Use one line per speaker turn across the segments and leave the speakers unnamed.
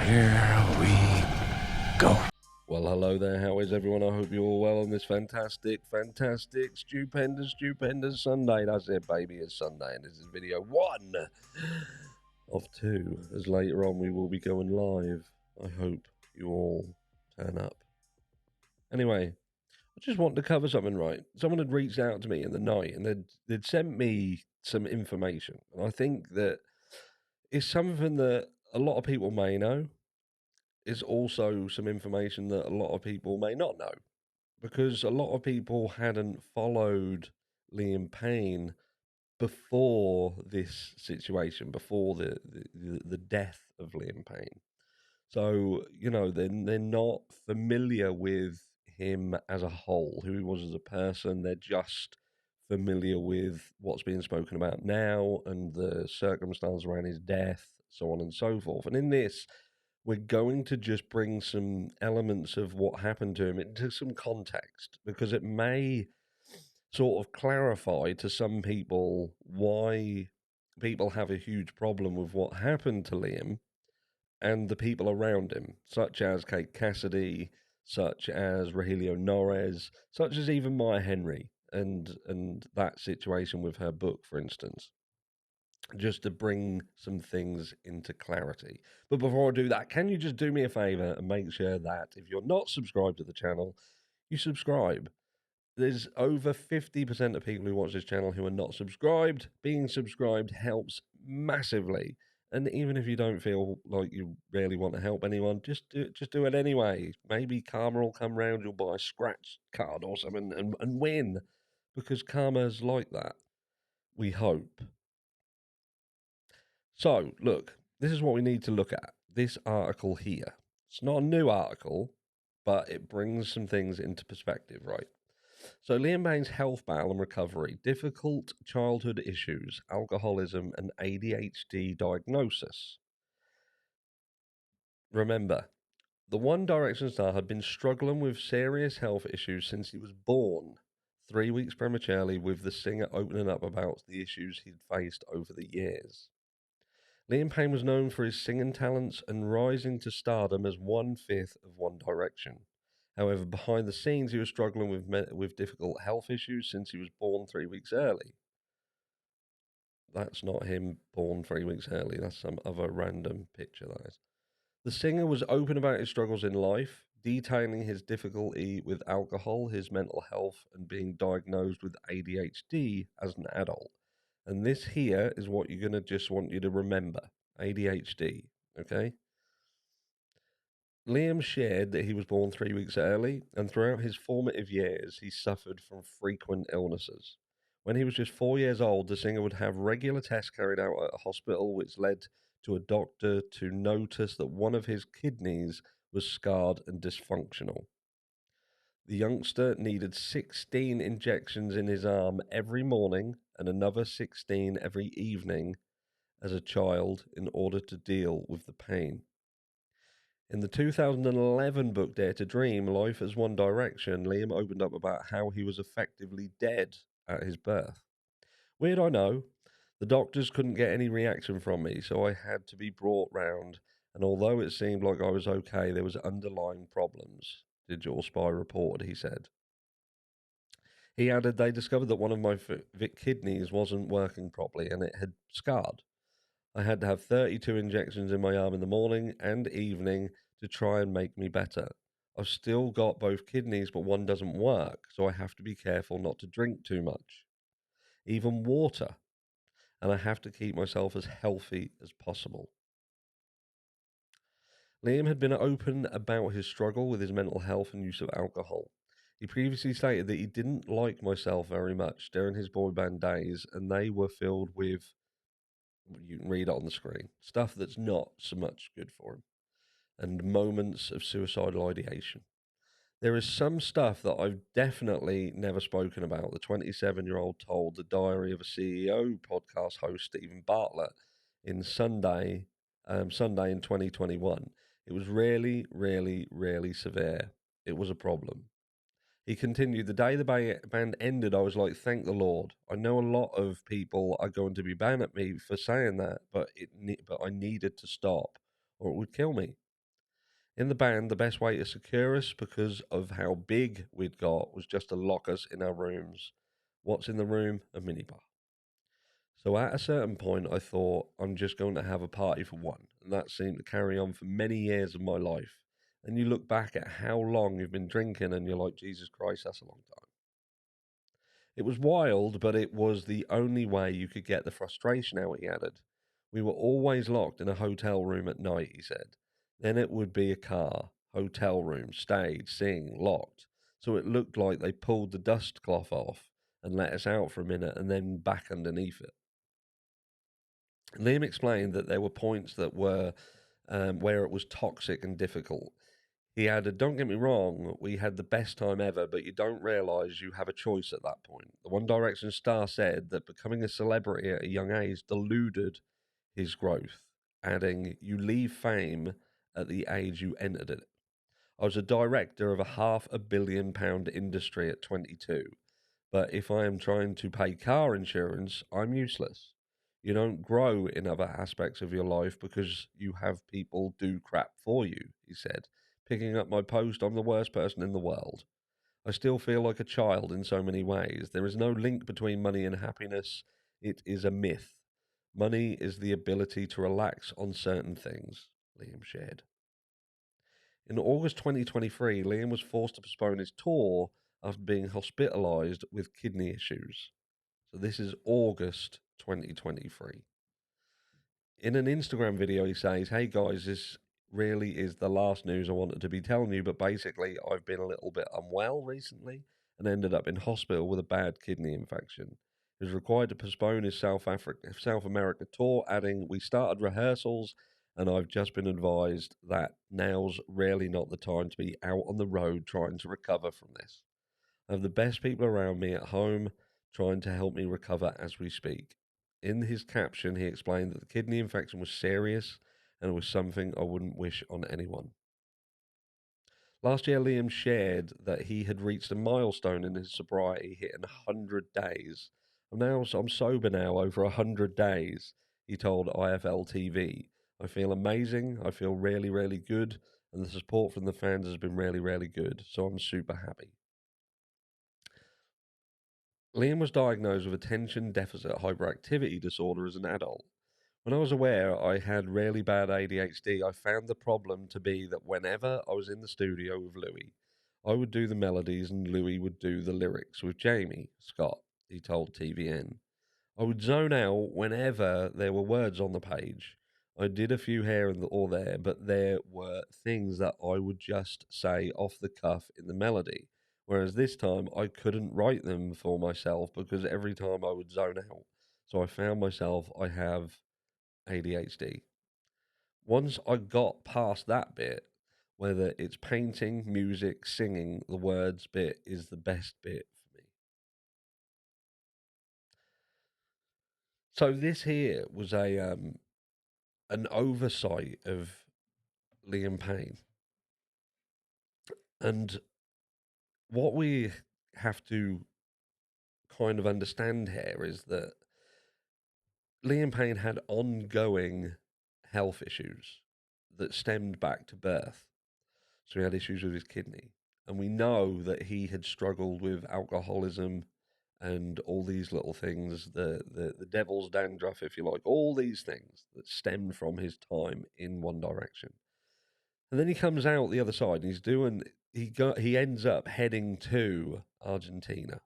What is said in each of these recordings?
Here we go.
Well, hello there. How is everyone? I hope you're all well on this fantastic, stupendous Sunday. That's it, baby. It's Sunday, and this is video 1 of 2. As later on, we will be going live. I hope you all turn up. Anyway, I just wanted to cover something, right? Someone had reached out to me in the night, and they'd sent me some information. And I think that it's something that a lot of people may know. Is also some information that a lot of people may not know, because a lot of people hadn't followed Liam Payne before this situation, before the death of Liam Payne. So, they're not familiar with him as a whole, who he was as a person. They're just familiar with what's being spoken about now and the circumstance around his death, so on and so forth. And in this, we're going to just bring some elements of what happened to him into some context, because it may sort of clarify to some people why people have a huge problem with what happened to Liam and the people around him, such as Kate Cassidy, such as Rogelio Norres, such as even Maya Henry, and that situation with her book, for instance, just to bring some things into clarity. But before I do that, can you just do me a favor and make sure that if you're not subscribed to the channel, you subscribe? There's over 50% of people who watch this channel who are not subscribed. Being subscribed helps massively. And even if you don't feel like you really want to help anyone, just do it anyway. Maybe karma will come round, you'll buy a scratch card or something and win. Because karma's like that. We hope. So, look, this is what we need to look at. This article here. It's not a new article, but it brings some things into perspective, right? So, Liam Payne's health battle and recovery, difficult childhood issues, alcoholism, and ADHD diagnosis. Remember, the One Direction star had been struggling with serious health issues since he was born, 3 weeks prematurely, with the singer opening up about the issues he'd faced over the years. Liam Payne was known for his singing talents and rising to stardom as 1/5 of One Direction. However, behind the scenes, he was struggling with difficult health issues since he was born 3 weeks early. That's not him born 3 weeks early. That's some other random picture, that is. The singer was open about his struggles in life, detailing his difficulty with alcohol, his mental health, and being diagnosed with ADHD as an adult. And this here is what you're going to just want you to remember. ADHD, okay? Liam shared that he was born 3 weeks early, and throughout his formative years, he suffered from frequent illnesses. When he was just 4 years old, the singer would have regular tests carried out at a hospital, which led to a doctor to notice that one of his kidneys was scarred and dysfunctional. The youngster needed 16 injections in his arm every morning and another 16 every evening as a child in order to deal with the pain. In the 2011 book Dare to Dream, Life as One Direction, Liam opened up about how he was effectively dead at his birth. Weird, I know. The doctors couldn't get any reaction from me, so I had to be brought round, and although it seemed like I was okay, there was underlying problems, Digital Spy reported, he said. He added they discovered that one of my kidneys wasn't working properly and it had scarred. I had to have 32 injections in my arm in the morning and evening to try and make me better. I've still got both kidneys, but one doesn't work, so I have to be careful not to drink too much, even water, and I have to keep myself as healthy as possible. Liam had been open about his struggle with his mental health and use of alcohol. He previously stated that he didn't like myself very much during his boy band days, and they were filled with, you can read it on the screen, stuff that's not so much good for him, and moments of suicidal ideation. There is some stuff that I've definitely never spoken about, the 27-year-old told the Diary of a CEO podcast host Stephen Bartlett in Sunday in 2021. It was really, really, really severe. It was a problem. He continued, the day the band ended, I was like, thank the Lord. I know a lot of people are going to be bad at me for saying that, but I needed to stop or it would kill me. In the band, the best way to secure us because of how big we'd got was just to lock us in our rooms. What's in the room? A minibar. So at a certain point, I thought, I'm just going to have a party for one. And that seemed to carry on for many years of my life. And you look back at how long you've been drinking and you're like, Jesus Christ, that's a long time. It was wild, but it was the only way you could get the frustration out, he added. We were always locked in a hotel room at night, he said. Then it would be a car, hotel room, stage, sing, locked. So it looked like they pulled the dust cloth off and let us out for a minute and then back underneath it. Liam explained that there were points that were where it was toxic and difficult. He added, don't get me wrong, we had the best time ever, but you don't realise you have a choice at that point. The One Direction star said that becoming a celebrity at a young age deluded his growth, adding, you leave fame at the age you entered it. I was a director of a £500 million industry at 22, but if I am trying to pay car insurance, I'm useless. You don't grow in other aspects of your life because you have people do crap for you, he said. Picking up my post, I'm the worst person in the world. I still feel like a child in so many ways. There is no link between money and happiness. It is a myth. Money is the ability to relax on certain things, Liam shared. In August 2023, Liam was forced to postpone his tour after being hospitalised with kidney issues. So this is August 2023. In an Instagram video, he says, hey guys, this really is the last news I wanted to be telling you, but basically I've been a little bit unwell recently and ended up in hospital with a bad kidney infection. He was required to postpone his South America tour, adding, we started rehearsals and I've just been advised that now's really not the time to be out on the road trying to recover from this. I have the best people around me at home trying to help me recover as we speak. In his caption, he explained that the kidney infection was serious and it was something I wouldn't wish on anyone. Last year, Liam shared that he had reached a milestone in his sobriety, hitting 100 days. I'm sober now over 100 days, he told IFL TV. I feel amazing. I feel really, really good. And the support from the fans has been really, really good. So I'm super happy. Liam was diagnosed with attention deficit hyperactivity disorder as an adult. When I was aware I had really bad ADHD, I found the problem to be that whenever I was in the studio with Louis, I would do the melodies and Louis would do the lyrics with Jamie Scott, he told TVN. I would zone out whenever there were words on the page. I did a few here and or there, but there were things that I would just say off the cuff in the melody. Whereas this time I couldn't write them for myself because every time I would zone out. So I found myself, I have ADHD. Once I got past that bit, whether it's painting, music, singing, the words bit is the best bit for me. So this here was an oversight of Liam Payne, and what we have to kind of understand here is that Liam Payne had ongoing health issues that stemmed back to birth. So he had issues with his kidney. And we know that he had struggled with alcoholism and all these little things, the devil's dandruff, if you like, all these things that stemmed from his time in One Direction. And then he comes out the other side and he ends up heading to Argentina.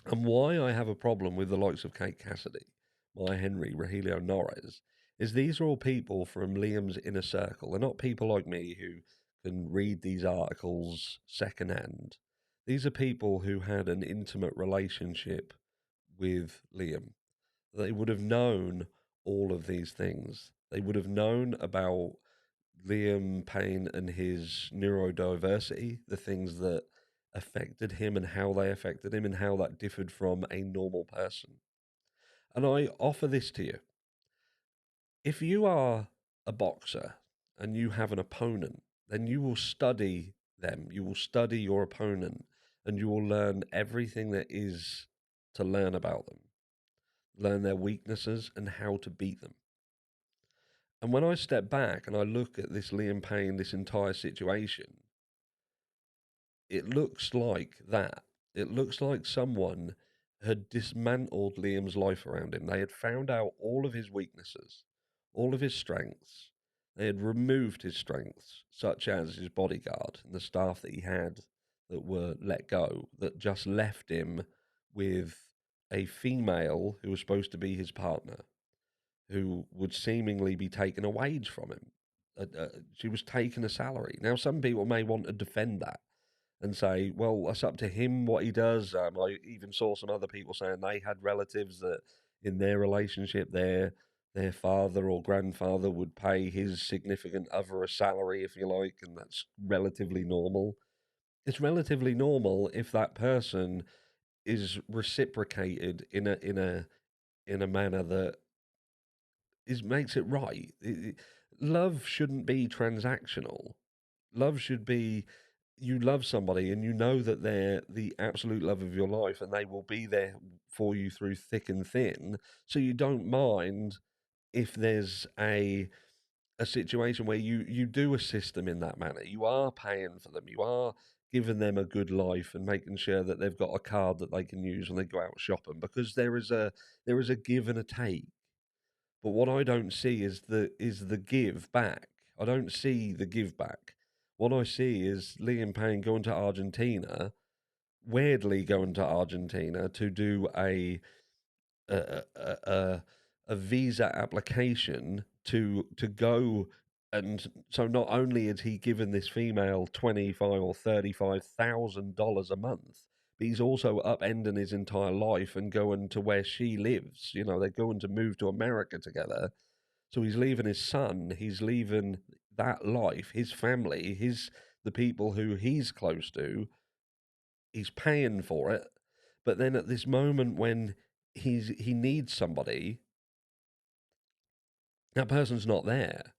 And why I have a problem with the likes of Kate Cassidy, Maya Henry, Rogelio Norris, is these are all people from Liam's inner circle. They're not people like me who can read these articles secondhand. These are people who had an intimate relationship with Liam. They would have known all of these things. They would have known about Liam Payne and his neurodiversity, the things that affected him and how they affected him and how that differed from a normal person. And I offer this to you. If you are a boxer and you have an opponent, then you will study them. You will study your opponent and you will learn everything there is to learn about them, learn their weaknesses and how to beat them. And when I step back and I look at this Liam Payne, this entire situation, it looks like that. It looks like someone had dismantled Liam's life around him. They had found out all of his weaknesses, all of his strengths. They had removed his strengths, such as his bodyguard and the staff that he had that were let go, that just left him with a female who was supposed to be his partner, who would seemingly be taking a wage from him. She was taking a salary. Now, some people may want to defend that and say, well, that's up to him what he does. I even saw some other people saying they had relatives that in their relationship, their father or grandfather would pay his significant other a salary, if you like, and that's relatively normal. It's relatively normal if that person is reciprocated in a manner that makes it right. Love shouldn't be transactional. Love should be you love somebody and you know that they're the absolute love of your life and they will be there for you through thick and thin. So you don't mind if there's a situation where you do assist them in that manner. You are paying for them. You are giving them a good life and making sure that they've got a card that they can use when they go out shopping, because there is a give and a take. But what I don't see is the give back. I don't see the give back. What I see is Liam Payne going to Argentina, weirdly going to Argentina to do a a, a, a visa application to go. And so not only is he given this female $25,000 or $35,000 a month, but he's also upending his entire life and going to where she lives. You know, they're going to move to America together. So he's leaving his son, he's leaving that life, his family, the people who he's close to, he's paying for it. But then at this moment when he needs somebody, that person's not there.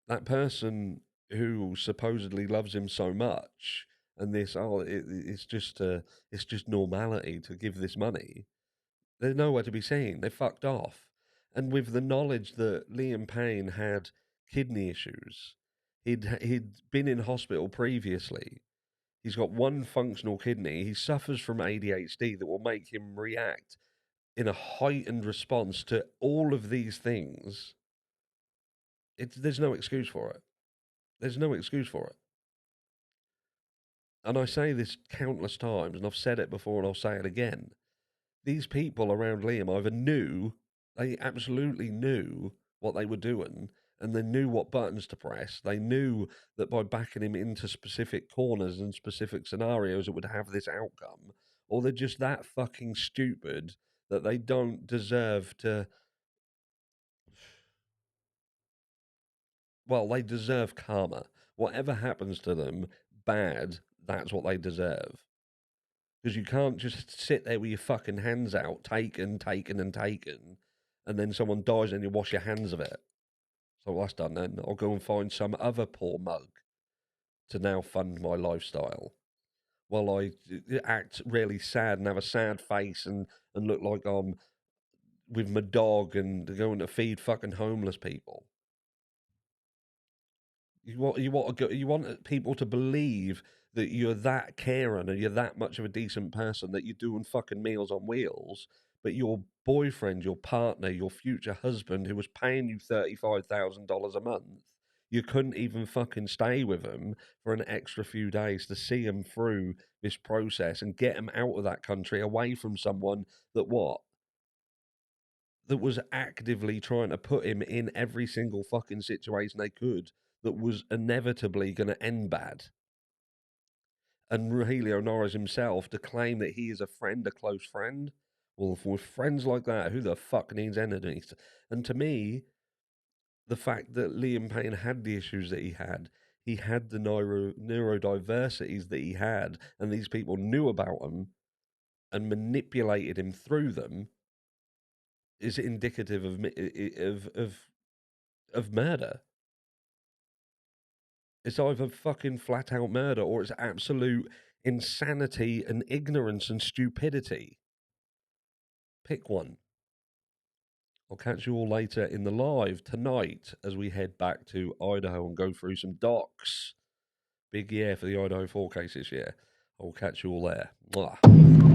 That person who supposedly loves him so much, and it's just normality to give this money. They're nowhere to be seen. They fucked off. And with the knowledge that Liam Payne had kidney issues, he'd been in hospital previously. He's got one functional kidney. He suffers from ADHD that will make him react in a heightened response to all of these things. There's no excuse for it. There's no excuse for it. And I say this countless times, and I've said it before and I'll say it again. These people around Liam either they absolutely knew what they were doing, and they knew what buttons to press. They knew that by backing him into specific corners and specific scenarios, it would have this outcome. Or they're just that fucking stupid that they don't deserve to. Well, they deserve karma. Whatever happens to them, bad, that's what they deserve. Because you can't just sit there with your fucking hands out, taken, taken, and taken, and then someone dies and you wash your hands of it. So that's done then. I'll go and find some other poor mug to now fund my lifestyle. While I act really sad and have a sad face and look like I'm with my dog and going to feed fucking homeless people. You want people to believe that you're that caring and you're that much of a decent person that you're doing fucking Meals on Wheels, but your boyfriend, your partner, your future husband, who was paying you $35,000 a month, you couldn't even fucking stay with him for an extra few days to see him through this process and get him out of that country away from someone that was actively trying to put him in every single fucking situation they could that was inevitably going to end bad. And Helio Norris himself to claim that he is a friend, a close friend. Well, with friends like that, who the fuck needs enemies? And to me, the fact that Liam Payne had the issues that he had the neurodiversities that he had, and these people knew about him and manipulated him through them, is indicative of murder. It's either fucking flat out murder or it's absolute insanity and ignorance and stupidity. Pick one. I'll catch you all later in the live tonight as we head back to Idaho and go through some docs. Big year for the Idaho 4 case this year. I'll catch you all there. Mwah.